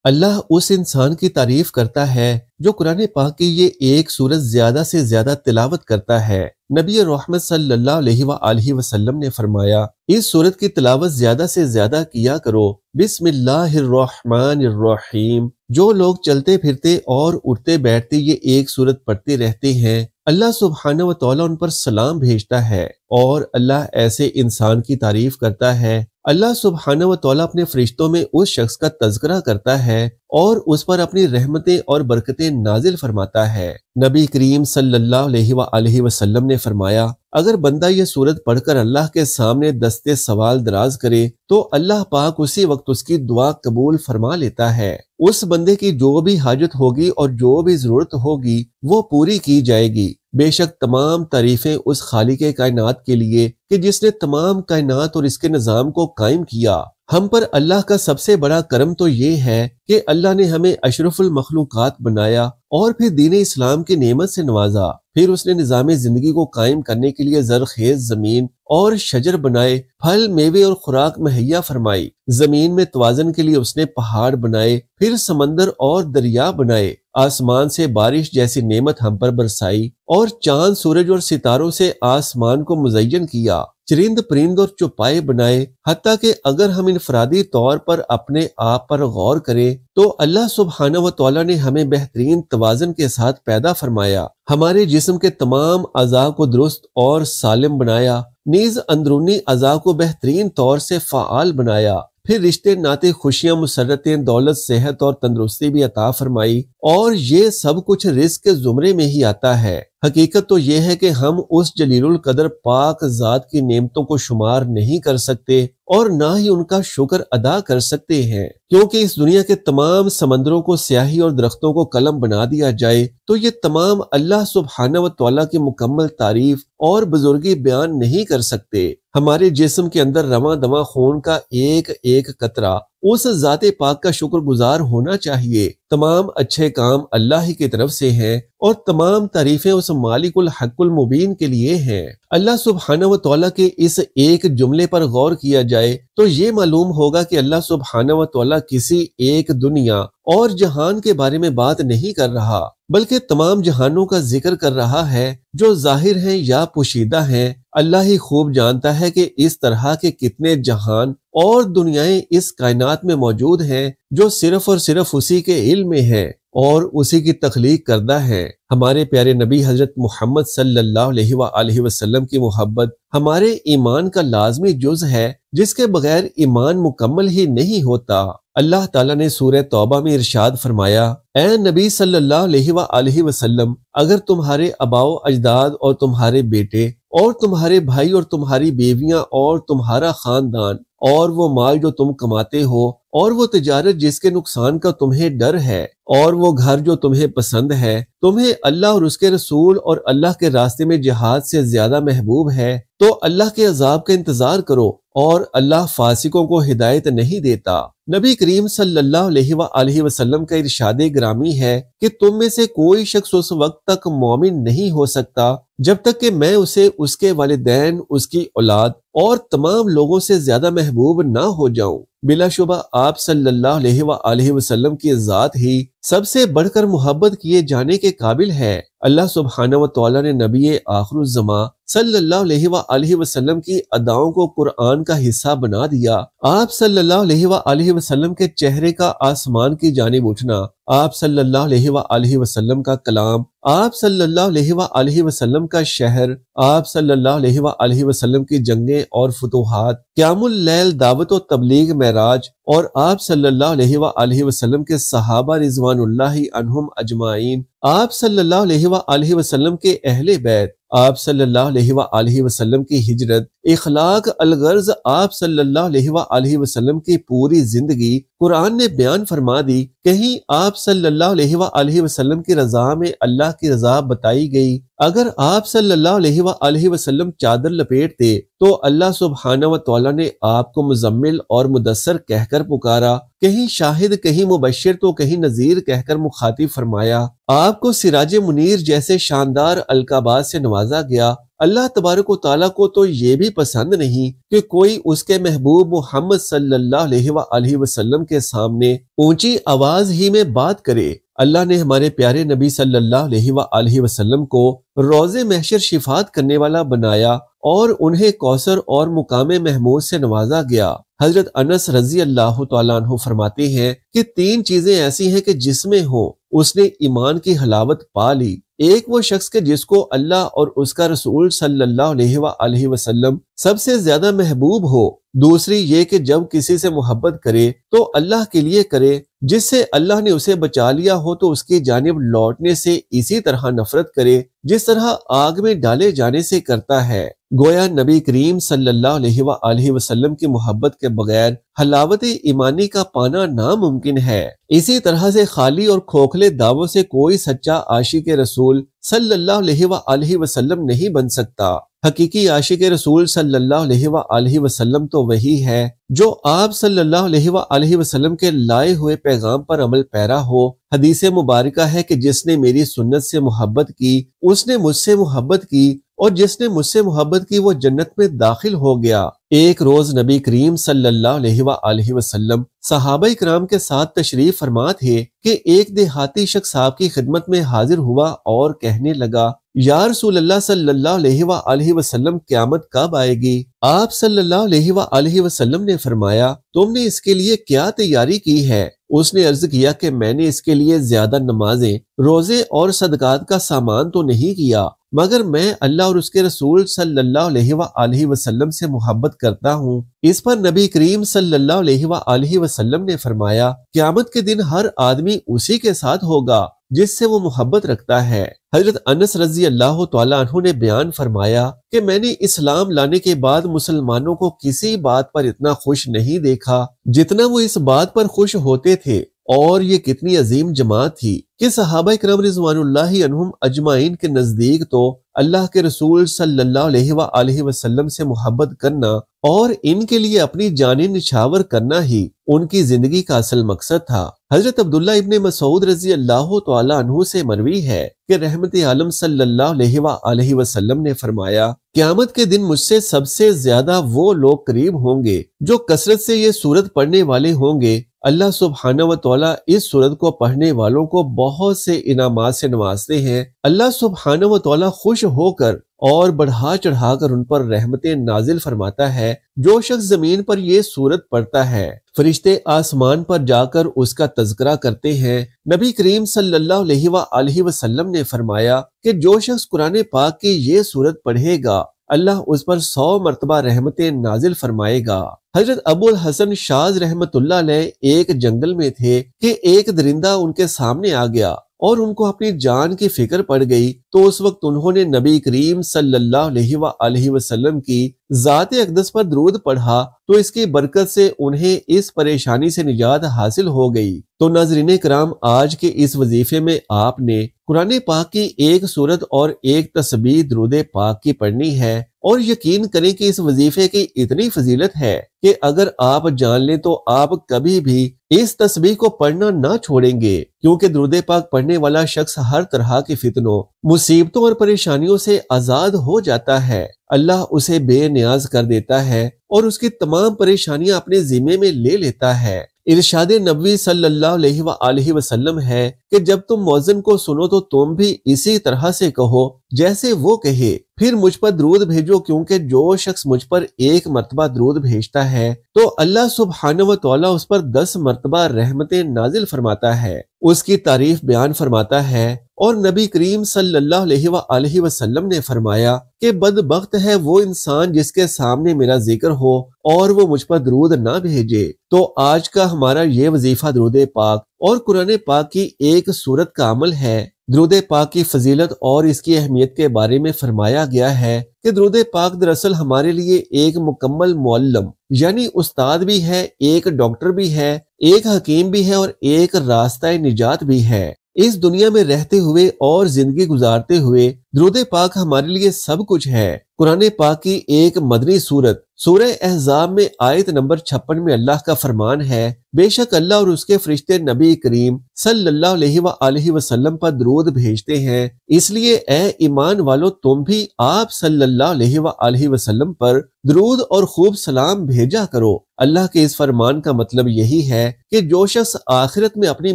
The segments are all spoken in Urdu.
اللہ اس انسان کی تعریف کرتا ہے جو قرآن پاک کی یہ ایک سورت زیادہ سے زیادہ تلاوت کرتا ہے۔ نبی رحمت صلی اللہ علیہ وآلہ وسلم نے فرمایا، اس سورت کی تلاوت زیادہ سے زیادہ کیا کرو۔ بسم اللہ الرحمن الرحیم۔ جو لوگ چلتے پھرتے اور اٹھتے بیٹھتے یہ ایک سورت پڑھتے رہتے ہیں، اللہ سبحانہ و تعالیٰ ان پر سلام بھیجتا ہے، اور اللہ ایسے انسان کی تعریف کرتا ہے۔ اللہ سبحانہ و تعالیٰ اپنے فرشتوں میں اس شخص کا تذکرہ کرتا ہے اور اس پر اپنی رحمتیں اور برکتیں نازل فرماتا ہے۔ نبی کریم صلی اللہ علیہ وآلہ وسلم نے فرمایا، اگر بندہ یہ سورت پڑھ کر اللہ کے سامنے دستے سوال دراز کرے تو اللہ پاک اسی وقت اس کی دعا قبول فرما لیتا ہے۔ اس بندے کی جو بھی حاجت ہوگی اور جو بھی ضرورت ہوگی وہ پوری کی جائے گی۔ بے شک تمام تعریفیں اس خالق کائنات کے لیے کہ جس نے تمام کائنات اور اس کے نظام کو قائم کیا۔ ہم پر اللہ کا سب سے بڑا کرم تو یہ ہے کہ اللہ نے ہمیں اشرف المخلوقات بنایا اور پھر دین اسلام کی نعمت سے نوازا۔ پھر اس نے نظام زندگی کو قائم کرنے کے لیے زرخیز زمین اور شجر بنائے، پھل میوے اور خوراک مہیا فرمائی۔ زمین میں توازن کے لیے اس نے پہاڑ بنائے، پھر سمندر اور دریا بنائے۔ آسمان سے بارش جیسی نعمت ہم پر برسائی اور چاند سورج اور ستاروں سے آسمان کو مزین کیا۔ چرند پرند اور چوپائے بنائے، حتیٰ کہ اگر ہم انفرادی طور پر اپنے آپ پر غور کریں تو اللہ سبحانہ و تعالیٰ نے ہمیں بہترین توازن کے ساتھ پیدا فرمایا۔ ہمارے جسم کے تمام اعضاء کو درست اور سالم بنایا، نیز اندرونی اعضاء کو بہترین طور سے فعال بنایا۔ پھر رشتے ناطے، خوشیاں، مسرتیں، دولت، صحت اور تندرستی بھی عطا فرمائی، اور یہ سب کچھ رزق کے زمرے میں ہی آتا ہے۔ حقیقت تو یہ ہے کہ ہم اس جلیل القدر پاک ذات کی نعمتوں کو شمار نہیں کر سکتے اور نہ ہی ان کا شکر ادا کر سکتے ہیں، کیونکہ اس دنیا کے تمام سمندروں کو سیاہی اور درختوں کو قلم بنا دیا جائے تو یہ تمام اللہ سبحانہ و تعالیٰ کی مکمل تعریف اور بزرگی بیان نہیں کر سکتے۔ ہمارے جسم کے اندر رواں دواں خون کا ایک ایک قطرہ اس ذات پاک کا شکر گزار ہونا چاہیے۔ تمام اچھے کام اللہ ہی کی طرف سے ہیں اور تمام تعریفیں اس مالک الحق المبین کے لیے ہیں۔ اللہ سبحانہ و تعالیٰ کے اس ایک جملے پر غور کیا جائے تو یہ معلوم ہوگا کہ اللہ سبحانہ و تعالیٰ کسی ایک دنیا اور جہان کے بارے میں بات نہیں کر رہا، بلکہ تمام جہانوں کا ذکر کر رہا ہے جو ظاہر ہیں یا پوشیدہ ہیں۔ اللہ ہی خوب جانتا ہے کہ اس طرح کے کتنے جہان اور دنیائیں اس کائنات میں موجود ہیں جو صرف اور صرف اسی کے علم میں ہیں اور اسی کی تخلیق کردہ ہے۔ ہمارے پیارے نبی حضرت محمد صلی اللہ علیہ وآلہ وسلم کی محبت ہمارے ایمان کا لازمی جز ہے، جس کے بغیر ایمان مکمل ہی نہیں ہوتا۔ اللہ تعالیٰ نے سورہ توبہ میں ارشاد فرمایا، اے نبی صلی اللہ علیہ وآلہ وسلم، اگر تمہارے آباء و اجداد اور تمہارے بیٹے اور تمہارے بھائی اور تمہاری بیویاں اور تمہارا خاندان اور وہ مال جو تم کماتے ہو اور وہ تجارت جس کے نقصان کا تمہیں ڈر ہے اور وہ گھر جو تمہیں پسند ہے تمہیں اللہ اور اس کے رسول اور اللہ کے راستے میں جہاد سے زیادہ محبوب ہے تو اللہ کے عذاب کا انتظار کرو، اور اللہ فاسقوں کو ہدایت نہیں دیتا۔ نبی کریم صلی اللہ علیہ وآلہ وسلم کا ارشاد گرامی ہے کہ تم میں سے کوئی شخص اس وقت تک مومن نہیں ہو سکتا جب تک کہ میں اسے اس کے والدین، اس کی اولاد اور تمام لوگوں سے زیادہ محبوب نہ ہو جاؤں۔ بلا شبہ آپ صلی اللہ علیہ وآلہ وسلم کی ذات ہی سب سے بڑھ کر محبت کیے جانے کے قابل ہے۔ اللہ سبحانہ و تعالیٰ نے نبی آخر الزمان صلی اللہ علیہ وآلہ وسلم کی اداؤں کو قرآن کا حصہ بنا دیا۔ آپ صلی اللہ علیہ وآلہ وسلم کے چہرے کا آسمان کی جانب اٹھنا، آپ صلی اللہ علیہ وآلہ وسلم کا کلام، آپ صلی اللہ علیہ وآلہ وسلم کا شہر، آپ صلی اللہ علیہ وآلہ وسلم کی جنگیں اور فتوحات، قیام اللیل، دعوت و تبلیغ، معراج، اور آپ صلی اللہ علیہ وآلہ وسلم کے صحابہ رضوان اللہ عنہم اجمعین، آپ صلی اللہ علیہ وآلہ وسلم کے اہل بیت، آپ صلی اللہ علیہ وآلہ وسلم کی ہجرت، اخلاق، الغرض آپ صلی اللہ علیہ وآلہ وسلم کی پوری زندگی قرآن نے بیان فرما دی۔ کہیں آپ صلی اللہ علیہ وآلہ وسلم کی رضا میں اللہ کی رضا بتائی گئی۔ اگر آپ صلی اللہ علیہ وآلہ وسلم چادر لپیٹتے تو اللہ سبحانہ و تعالیٰ نے آپ کو مزمل اور مدثر کہہ کر پکارا، کہیں شاہد، کہیں مبشر تو کہیں نذیر کہہ کر مخاطب فرمایا۔ آپ کو سراج منیر جیسے شاندار القابات سے نوازا گیا اللہ تبارک و تعالیٰ کو تو یہ بھی پسند نہیں کہ کوئی اس کے محبوب محمد صلی اللہ علیہ وآلہ وسلم کے سامنے اونچی آواز ہی میں بات کرے۔ اللہ نے ہمارے پیارے نبی صلی اللہ علیہ وآلہ وسلم کو روز محشر شفاعت کرنے والا بنایا اور انہیں کوثر اور مقام محمود سے نوازا گیا۔ حضرت انس رضی اللہ تعالیٰ عنہ فرماتے ہیں کہ 3 چیزیں ایسی ہیں کہ جس میں ہو اس نے ایمان کی حلاوت پا لی۔ ایک وہ شخص کہ جس کو اللہ اور اس کا رسول صلی اللہ علیہ وآلہ وسلم سب سے زیادہ محبوب ہو۔ دوسری یہ کہ جب کسی سے محبت کرے تو اللہ کے لیے کرے، جس سے اللہ نے اسے بچا لیا ہو تو اس کی جانب لوٹنے سے اسی طرح نفرت کرے جس طرح آگ میں ڈالے جانے سے کرتا ہے۔ گویا نبی کریم صلی اللہ علیہ وآلہ وسلم کی محبت کے بغیر حلاوت ایمانی کا پانا ناممکن ہے۔ اسی طرح سے خالی اور کھوکھلے دعووں سے کوئی سچا عاشق رسول صلی اللہ علیہ وآلہ وسلم نہیں بن سکتا۔ حقیقی عاشق رسول صلی اللہ علیہ وآلہ وسلم تو وہی ہے جو آپ صلی اللہ علیہ وآلہ وسلم کے لائے ہوئے پیغام پر عمل پیرا ہو۔ حدیث مبارکہ ہے کہ جس نے میری سنت سے محبت کی اس نے مجھ سے محبت کی، اور جس نے مجھ سے محبت کی وہ جنت میں داخل ہو گیا۔ ایک روز نبی کریم صلی اللہ علیہ وآلہ وسلم صحابہ کرام کے ساتھ تشریف فرما تھے کہ ایک دیہاتی شخص آپ کی خدمت میں حاضر ہوا اور کہنے لگا، یا رسول اللہ صلی اللہ علیہ وآلہ وسلم قیامت کب آئے گی؟ آپ صلی اللہ علیہ وآلہ وسلم نے فرمایا، تم نے اس کے لیے کیا تیاری کی ہے؟ اس نے عرض کیا کہ میں نے اس کے لیے زیادہ نمازیں، روزے اور صدقات کا سامان تو نہیں کیا، مگر میں اللہ اور اس کے رسول صلی اللہ علیہ وآلہ وسلم سے محبت کرتا ہوں۔ اس پر نبی کریم صلی اللہ علیہ وآلہ وسلم نے فرمایا، قیامت کے دن ہر آدمی اسی کے ساتھ ہوگا جس سے وہ محبت رکھتا ہے۔ حضرت انس رضی اللہ تعالیٰ عنہ نے بیان فرمایا کہ میں نے اسلام لانے کے بعد مسلمانوں کو کسی بات پر اتنا خوش نہیں دیکھا جتنا وہ اس بات پر خوش ہوتے تھے، اور یہ کتنی عظیم جماعت تھی کہ صحابہ کرام رضوان اللہ عنہم اجمعین کے نزدیک تو اللہ کے رسول صلی اللہ علیہ وآلہ وسلم سے محبت کرنا اور ان کے لیے اپنی جانیں نچھاور کرنا ہی ان کی زندگی کا اصل مقصد تھا۔ حضرت عبداللہ ابن مسعود رضی اللہ تعالیٰ عنہ سے مروی ہے کہ رحمت عالم صلی اللہ علیہ وآلہ وسلم نے فرمایا، قیامت کے دن مجھ سے سب سے زیادہ وہ لوگ قریب ہوں گے جو کثرت سے یہ سورت پڑھنے والے ہوں گے۔ اللہ سبحانہ و تعالیٰ اس سورت کو پڑھنے والوں کو بہت سے انعامات سے نوازتے ہیں۔ اللہ سبحانہ و تعالیٰ خوش ہو کر اور بڑھا چڑھا کر ان پر رحمتیں نازل فرماتا ہے۔ جو شخص زمین پر یہ سورت پڑھتا ہے فرشتے آسمان پر جا کر اس کا تذکرہ کرتے ہیں۔ نبی کریم صلی اللہ علیہ وآلہ وسلم نے فرمایا کہ جو شخص قرآن پاک کی یہ سورت پڑھے گا اللہ اس پر 100 مرتبہ رحمتیں نازل فرمائے گا۔ حضرت ابو الحسن شاذ رحمت اللہ علیہ ایک جنگل میں تھے کہ ایک درندہ ان کے سامنے آ گیا اور ان کو اپنی جان کی فکر پڑ گئی، تو اس وقت انہوں نے نبی کریم صلی اللہ علیہ وآلہ وسلم کی ذات اقدس پر درود پڑھا تو اس کی برکت سے انہیں اس پریشانی سے نجات حاصل ہو گئی۔ تو ناظرین کرام، آج کے اس وظیفے میں آپ نے قرآن پاک کی ایک سورت اور ایک تسبیح درود پاک کی پڑھنی ہے، اور یقین کریں کہ اس وظیفے کی اتنی فضیلت ہے کہ اگر آپ جان لیں تو آپ کبھی بھی اس تسبیح کو پڑھنا نہ چھوڑیں گے، کیونکہ درود پاک پڑھنے والا شخص ہر طرح کی فتنوں، مصیبتوں اور پریشانیوں سے آزاد ہو جاتا ہے۔ اللہ اسے بے نیاز کر دیتا ہے اور اس کی تمام پریشانیاں اپنے ذمے میں لے لیتا ہے۔ ارشاد نبوی صلی اللہ علیہ وآلہ وسلم ہے کہ جب تم مؤذن کو سنو تو تم بھی اسی طرح سے کہو جیسے وہ کہے، پھر مجھ پر درود بھیجو، کیونکہ جو شخص مجھ پر 1 مرتبہ درود بھیجتا ہے تو اللہ سبحانہ و تعالیٰ اس پر 10 مرتبہ رحمتیں نازل فرماتا ہے، اس کی تعریف بیان فرماتا ہے۔ اور نبی کریم صلی اللہ علیہ وآلہ وسلم نے فرمایا کہ بدبخت ہے وہ انسان جس کے سامنے میرا ذکر ہو اور وہ مجھ پر درود نہ بھیجے۔ تو آج کا ہمارا یہ وظیفہ درود پاک اور قرآن پاک کی ایک سورت کا عمل ہے۔ درود پاک کی فضیلت اور اس کی اہمیت کے بارے میں فرمایا گیا ہے کہ درود پاک دراصل ہمارے لیے ایک مکمل معلم یعنی استاد بھی ہے، ایک ڈاکٹر بھی ہے، ایک حکیم بھی ہے اور ایک راستہ نجات بھی ہے۔ اس دنیا میں رہتے ہوئے اور زندگی گزارتے ہوئے درود پاک ہمارے لیے سب کچھ ہے۔ قرآن پاک کی ایک مدنی سورت سورہ احزاب میں آیت نمبر 56 میں اللہ کا فرمان ہے، بے شک اللہ اور اس کے فرشتے نبی کریم صلی اللہ علیہ وآلہ وسلم پر درود بھیجتے ہیں، اس لیے اے ایمان والو تم بھی آپ صلی اللہ علیہ وآلہ وسلم پر درود اور خوب سلام بھیجا کرو۔ اللہ کے اس فرمان کا مطلب یہی ہے کہ جو شخص آخرت میں اپنی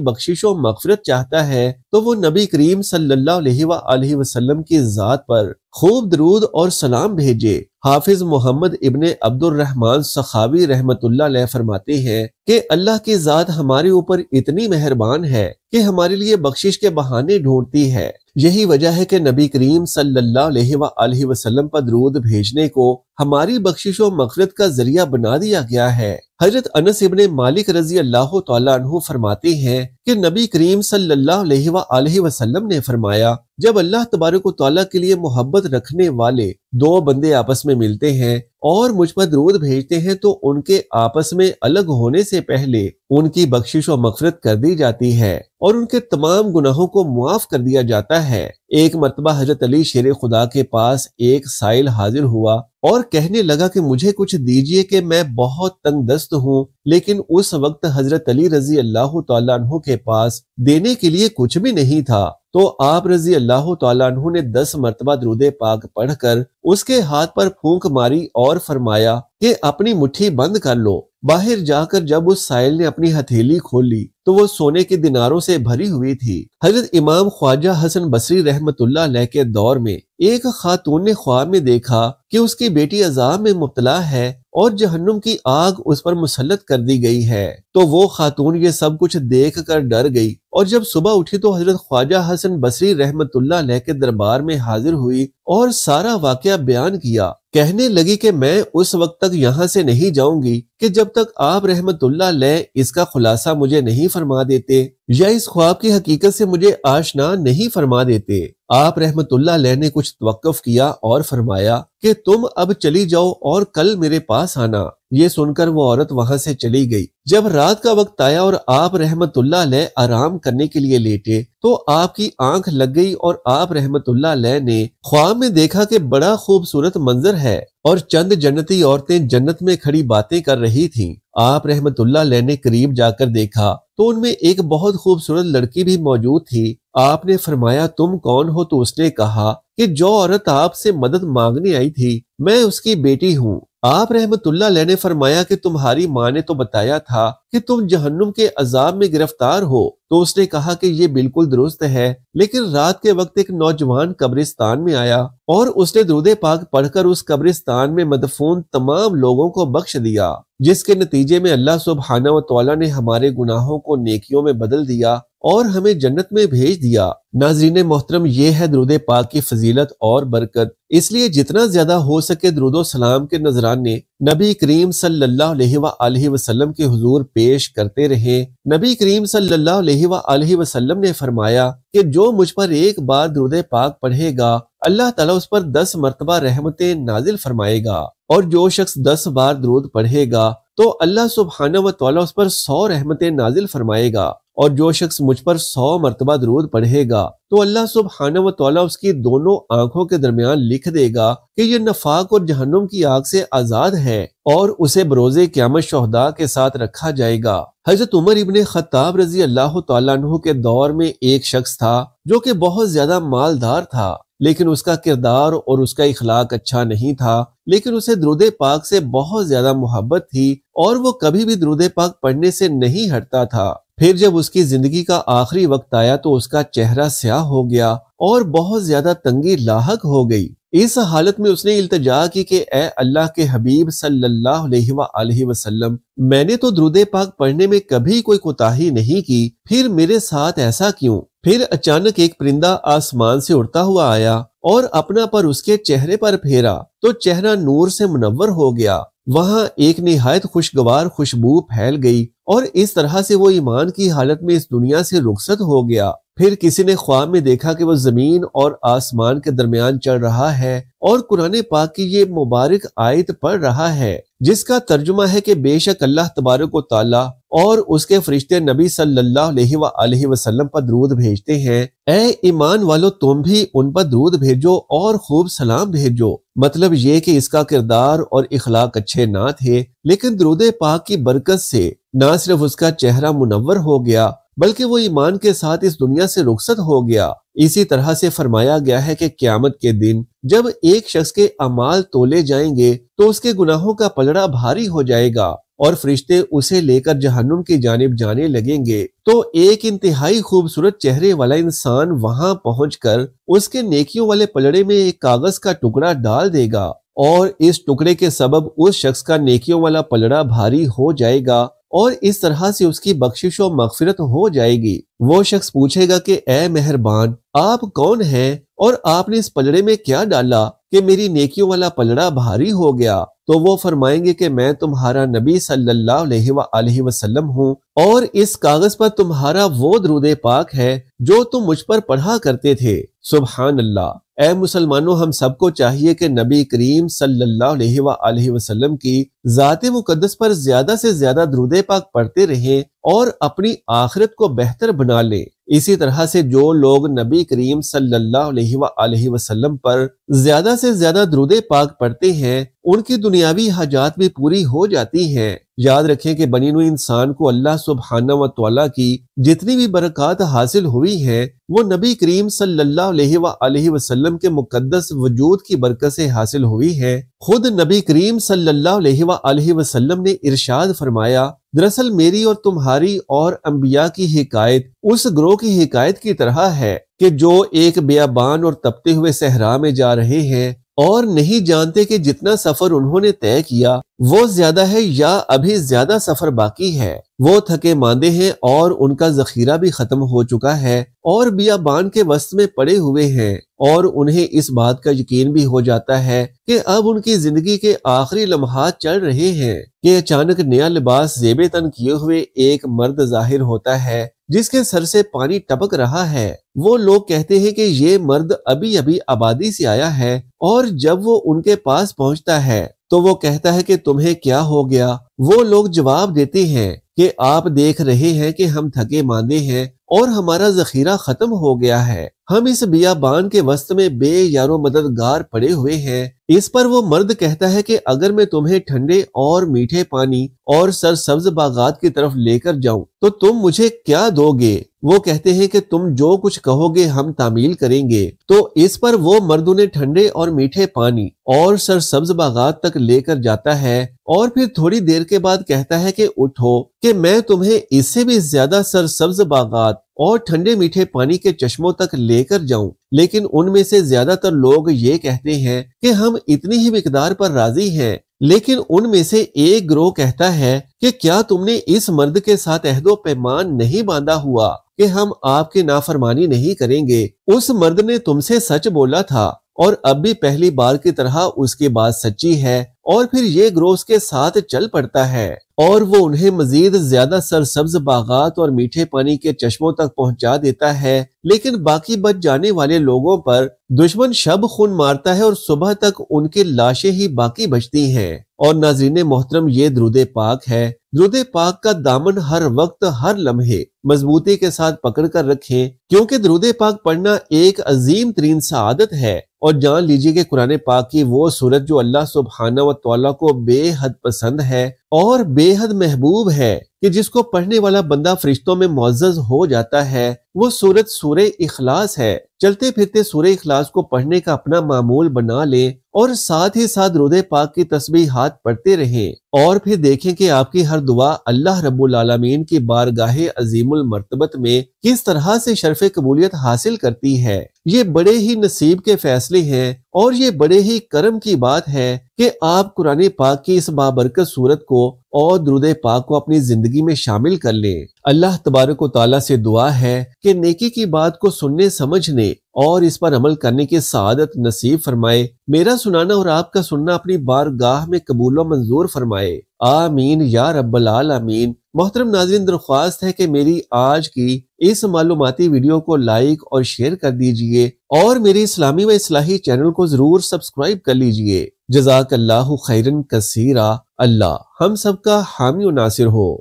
بخشش و مغفرت چاہتا ہے تو وہ نبی کریم صلی اللہ علیہ وآلہ وسلم کی ذات پر خوب درود اور سلام بھیجے۔ حافظ محمد ابن عبد الرحمن سخاوی رحمت اللہ علیہ فرماتے ہیں کہ اللہ کی ذات ہمارے اوپر اتنی مہربان ہے کہ ہمارے لیے بخشش کے بہانے ڈھونڈتی ہے۔ یہی وجہ ہے کہ نبی کریم صلی اللہ علیہ وآلہ وسلم پر درود بھیجنے کو ہماری بخشش و مغفرت کا ذریعہ بنا دیا گیا ہے۔ حضرت انس ابن مالک رضی اللہ تعالیٰ عنہ فرماتے ہیں کہ نبی کریم صلی اللہ علیہ وآلہ وسلم نے فرمایا، جب اللہ تبارک و تعالیٰ کے لیے محبت رکھنے والے دو بندے آپس میں ملتے ہیں اور مجھ پر درود بھیجتے ہیں تو ان کے آپس میں الگ ہونے سے پہلے ان کی بخشش و مغفرت کر دی جاتی ہے اور ان کے تمام گناہوں کو معاف کر دیا جاتا ہے۔ ایک مرتبہ حضرت علی شیر خدا کے پاس ایک سائل حاضر ہوا اور کہنے لگا کہ مجھے کچھ دیجئے کہ میں بہت تنگ دست ہوں، لیکن اس وقت حضرت علی رضی اللہ تعالیٰ عنہ کے پاس دینے کے لیے کچھ بھی نہیں تھا، تو آپ رضی اللہ تعالیٰ عنہ نے 10 مرتبہ درود پاک پڑھ کر اس کے ہاتھ پر پھونک ماری اور فرمایا کہ اپنی مٹھی بند کر لو۔ باہر جا کر جب اس سائل نے اپنی ہتھیلی کھولی تو وہ سونے کے دیناروں سے بھری ہوئی تھی۔ حضرت امام خواجہ حسن بصری رحمت اللہ علیہ کے دور میں ایک خاتون نے خواب میں دیکھا کہ اس کی بیٹی عذاب میں مبتلا ہے اور جہنم کی آگ اس پر مسلط کر دی گئی ہے، تو وہ خاتون یہ سب کچھ دیکھ کر ڈر گئی اور جب صبح اٹھی تو حضرت خواجہ حسن بصری رحمت اللہ علیہ کے دربار میں حاضر ہوئی اور سارا واقعہ بیان کیا۔ کہنے لگی کہ میں اس وقت تک یہاں سے نہیں جاؤں گی کہ جب تک آپ رحمت اللہ علیہ اس کا خلاصہ مجھے نہیں فرما دیتے یا اس خواب کی حقیقت سے مجھے آشنا نہیں فرما دیتے۔ آپ رحمت اللہ علیہ نے کچھ توقف کیا اور فرمایا کہ تم اب چلی جاؤ اور کل میرے پاس آنا۔ یہ سن کر وہ عورت وہاں سے چلی گئی۔ جب رات کا وقت آیا اور آپ رحمت اللہ علیہ آرام کرنے کے لیے لیٹے تو آپ کی آنکھ لگ گئی اور آپ رحمت اللہ علیہ نے خواب میں دیکھا کہ بڑا خوبصورت منظر ہے اور چند جنتی عورتیں جنت میں کھڑی باتیں کر رہی تھیں۔ آپ رحمت اللہ علیہ نے قریب جا کر دیکھا تو ان میں ایک بہت خوبصورت لڑکی بھی موجود تھی۔ آپ نے فرمایا تم کون ہو؟ تو اس نے کہا کہ جو عورت آپ سے مدد مانگنے آئی تھی میں اس کی بیٹی ہوں۔ آپ رحمت اللہ علیہ نے فرمایا کہ تمہاری ماں نے تو بتایا تھا کہ تم جہنم کے عذاب میں گرفتار ہو، تو اس نے کہا کہ یہ بالکل درست ہے، لیکن رات کے وقت ایک نوجوان قبرستان میں آیا اور اس نے درود پاک پڑھ کر اس قبرستان میں مدفون تمام لوگوں کو بخش دیا، جس کے نتیجے میں اللہ سبحانہ و تعالیٰ نے ہمارے گناہوں کو نیکیوں میں بدل دیا اور ہمیں جنت میں بھیج دیا۔ ناظرین محترم، یہ ہے درود پاک کی فضیلت اور برکت، اس لیے جتنا زیادہ ہو سکے درود و سلام کے نذرانے نبی کریم صلی اللہ علیہ وآلہ وسلم کے حضور پیش کرتے رہیں۔ نبی کریم صلی اللہ علیہ وآلہ وسلم نے فرمایا کہ جو مجھ پر ایک بار درود پاک پڑھے گا اللہ تعالیٰ اس پر 10 مرتبہ رحمتیں نازل فرمائے گا، اور جو شخص 10 بار درود پڑھے گا تو اللہ سبحانہ و تعالیٰ اس پر 100 رحمتیں نازل فرمائے گا، اور جو شخص مجھ پر 100 مرتبہ درود پڑھے گا تو اللہ سبحانہ و تعالیٰ اس کی دونوں آنکھوں کے درمیان لکھ دے گا کہ یہ نفاق اور جہنم کی آگ سے آزاد ہے، اور اسے بروز قیامت شہداء کے ساتھ رکھا جائے گا۔ حضرت عمر ابن خطاب رضی اللہ تعالیٰ عنہ کے دور میں ایک شخص تھا جو کہ بہت زیادہ مالدار تھا، لیکن اس کا کردار اور اس کا اخلاق اچھا نہیں تھا، لیکن اسے درود پاک سے بہت زیادہ محبت تھی اور وہ کبھی بھی درود پاک پڑھنے سے نہیں ہٹتا تھا۔ پھر جب اس کی زندگی کا آخری وقت آیا تو اس کا چہرہ سیاہ ہو گیا اور بہت زیادہ تنگی لاحق ہو گئی۔ اس حالت میں اس نے التجا کی کہ اے اللہ کے حبیب صلی اللہ علیہ وآلہ وسلم، میں نے تو درود پاک پڑھنے میں کبھی کوئی کوتاہی نہیں کی، پھر میرے ساتھ ایسا کیوں؟ پھر اچانک ایک پرندہ آسمان سے اڑتا ہوا آیا اور اپنا پر اس کے چہرے پر پھیرا تو چہرہ نور سے منور ہو گیا۔ وہاں ایک نہایت خوشگوار خوشبو پھیل گئی اور اس طرح سے وہ ایمان کی حالت میں اس دنیا سے رخصت ہو گیا۔ پھر کسی نے خواب میں دیکھا کہ وہ زمین اور آسمان کے درمیان چل رہا ہے اور قرآن پاک کی یہ مبارک آیت پڑھ رہا ہے، جس کا ترجمہ ہے کہ بے شک اللہ تبارک و تعالی اور اس کے فرشتے نبی صلی اللہ علیہ وآلہ وسلم پر درود بھیجتے ہیں۔ اے ایمان والو، تم بھی ان پر درود بھیجو اور خوب سلام بھیجو۔ مطلب یہ کہ اس کا کردار اور اخلاق اچھے نہ تھے، لیکن درود پاک کی برکت سے نہ صرف اس کا چہرہ منور ہو گیا بلکہ وہ ایمان کے ساتھ اس دنیا سے رخصت ہو گیا۔ اسی طرح سے فرمایا گیا ہے کہ قیامت کے دن جب ایک شخص کے اعمال تولے جائیں گے تو اس کے گناہوں کا پلڑا بھاری ہو جائے گا اور فرشتے اسے لے کر جہنم کی جانب جانے لگیں گے، تو ایک انتہائی خوبصورت چہرے والا انسان وہاں پہنچ کر اس کے نیکیوں والے پلڑے میں ایک کاغذ کا ٹکڑا ڈال دے گا اور اس ٹکڑے کے سبب اس شخص کا نیکیوں والا پلڑا بھاری ہو جائے گا اور اس طرح سے اس کی بخشش و مغفرت ہو جائے گی۔ وہ شخص پوچھے گا کہ اے مہربان، آپ کون ہیں اور آپ نے اس پلڑے میں کیا ڈالا کہ میری نیکیوں والا پلڑا بھاری ہو گیا؟ تو وہ فرمائیں گے کہ میں تمہارا نبی صلی اللہ علیہ وآلہ وسلم ہوں اور اس کاغذ پر تمہارا وہ درود پاک ہے جو تم مجھ پر پڑھا کرتے تھے۔ سبحان اللہ۔ اے مسلمانوں، ہم سب کو چاہیے کہ نبی کریم صلی اللہ علیہ وآلہ وسلم کی ذات مقدس پر زیادہ سے زیادہ درود پاک پڑھتے رہیں اور اپنی آخرت کو بہتر بنا لیں۔ اسی طرح سے جو لوگ نبی کریم صلی اللہ علیہ وآلہ وسلم پر زیادہ سے زیادہ درود پاک پڑھتے ہیں، ان کی دنیاوی حاجات بھی پوری ہو جاتی ہیں۔ یاد رکھیں کہ بنی نوع انسان کو اللہ سبحانہ و تعالیٰ کی جتنی بھی برکات حاصل ہوئی ہیں وہ نبی کریم صلی اللہ علیہ وآلہ وسلم کے مقدس وجود کی برکت سے حاصل ہوئی ہے۔ خود نبی کریم صلی اللہ علیہ وآلہ وسلم نے ارشاد فرمایا، دراصل میری اور تمہاری اور انبیاء کی حکایت اس گروہ کی حکایت کی طرح ہے کہ جو ایک بیابان اور تپتے ہوئے صحرا میں جا رہے ہیں اور نہیں جانتے کہ جتنا سفر انہوں نے طے کیا وہ زیادہ ہے یا ابھی زیادہ سفر باقی ہے۔ وہ تھکے ماندے ہیں اور ان کا ذخیرہ بھی ختم ہو چکا ہے اور بیابان کے وسط میں پڑے ہوئے ہیں اور انہیں اس بات کا یقین بھی ہو جاتا ہے کہ اب ان کی زندگی کے آخری لمحات چل رہے ہیں کہ اچانک نیا لباس زیب تن کیے ہوئے ایک مرد ظاہر ہوتا ہے جس کے سر سے پانی ٹپک رہا ہے۔ وہ لوگ کہتے ہیں کہ یہ مرد ابھی ابھی آبادی سے آیا ہے، اور جب وہ ان کے پاس پہنچتا ہے تو وہ کہتا ہے کہ تمہیں کیا ہو گیا؟ وہ لوگ جواب دیتے ہیں کہ آپ دیکھ رہے ہیں کہ ہم تھکے ماندے ہیں اور ہمارا ذخیرہ ختم ہو گیا ہے، ہم اس بیابان کے وسط میں بے یار و مددگار پڑے ہوئے ہیں۔ اس پر وہ مرد کہتا ہے کہ اگر میں تمہیں ٹھنڈے اور میٹھے پانی اور سرسبز باغات کی طرف لے کر جاؤں تو تم مجھے کیا دو گے؟ وہ کہتے ہیں کہ تم جو کچھ کہو گے ہم تعمیل کریں گے۔ تو اس پر وہ مرد انہیں ٹھنڈے اور میٹھے پانی اور سرسبز باغات تک لے کر جاتا ہے اور پھر تھوڑی دیر کے بعد کہتا ہے کہ اٹھو کہ میں تمہیں اس سے بھی زیادہ سرسبز باغات اور ٹھنڈے میٹھے پانی کے چشموں تک لے کر جاؤں۔ لیکن ان میں سے زیادہ تر لوگ یہ کہتے ہیں کہ ہم اتنی ہی مقدار پر راضی ہیں۔ لیکن ان میں سے ایک گروہ کہتا ہے کہ کیا تم نے اس مرد کے ساتھ عہد و پیمان نہیں باندھا ہوا کہ ہم آپ کی نافرمانی نہیں کریں گے؟ اس مرد نے تم سے سچ بولا تھا اور اب بھی پہلی بار کی طرح اس کی بات سچی ہے، اور پھر یہ گروہ اس کے ساتھ چل پڑتا ہے اور وہ انہیں مزید زیادہ سرسبز باغات اور میٹھے پانی کے چشموں تک پہنچا دیتا ہے۔ لیکن باقی بچ جانے والے لوگوں پر دشمن شب خون مارتا ہے اور صبح تک ان کی لاشیں ہی باقی بچتی ہیں۔ اور ناظرین محترم، یہ درود پاک ہے۔ درود پاک کا دامن ہر وقت ہر لمحے مضبوطی کے ساتھ پکڑ کر رکھیں، کیونکہ درود پاک پڑھنا ایک عظیم ترین سعادت ہے۔ اور جان لیجیے کہ قرآن پاک کی وہ سورت جو اللہ سبحانہ و تعالیٰ کو بے حد پسند ہے اور بے حد محبوب ہے کہ جس کو پڑھنے والا بندہ فرشتوں میں معزز ہو جاتا ہے، وہ سورت سورہ اخلاص ہے۔ چلتے پھرتے سورہ اخلاص کو پڑھنے کا اپنا معمول بنا لیں اور ساتھ ہی ساتھ درود پاک کی تسبیحات پڑھتے رہیں، اور پھر دیکھیں کہ آپ کی ہر دعا اللہ رب العالمین کی بارگاہ عظیم المرتبت میں کس طرح سے شرف قبولیت حاصل کرتی ہے۔ یہ بڑے ہی نصیب کے فیصلے ہیں اور یہ بڑے ہی کرم کی بات ہے کہ آپ قرآن پاک کی اس بابرکت سورت کو اور درود پاک کو اپنی زندگی میں شامل کر لیں۔ اللہ تبارک و تعالیٰ سے دعا ہے کہ نیکی کی بات کو سننے سمجھنے اور اس پر عمل کرنے کی سعادت نصیب فرمائے۔ میرا سنانا اور آپ کا سننا اپنی بارگاہ میں قبول و منظور فرمائے۔ آمین یا رب العالمین۔ محترم ناظرین، درخواست ہے کہ میری آج کی اس معلوماتی ویڈیو کو لائک اور شیئر کر دیجئے اور میرے اسلامی و اصلاحی چینل کو ضرور سبسکرائب کر لیجئے۔ جزاک اللہ خیرن کثیرا۔ اللہ ہم سب کا حامی و ناصر ہو۔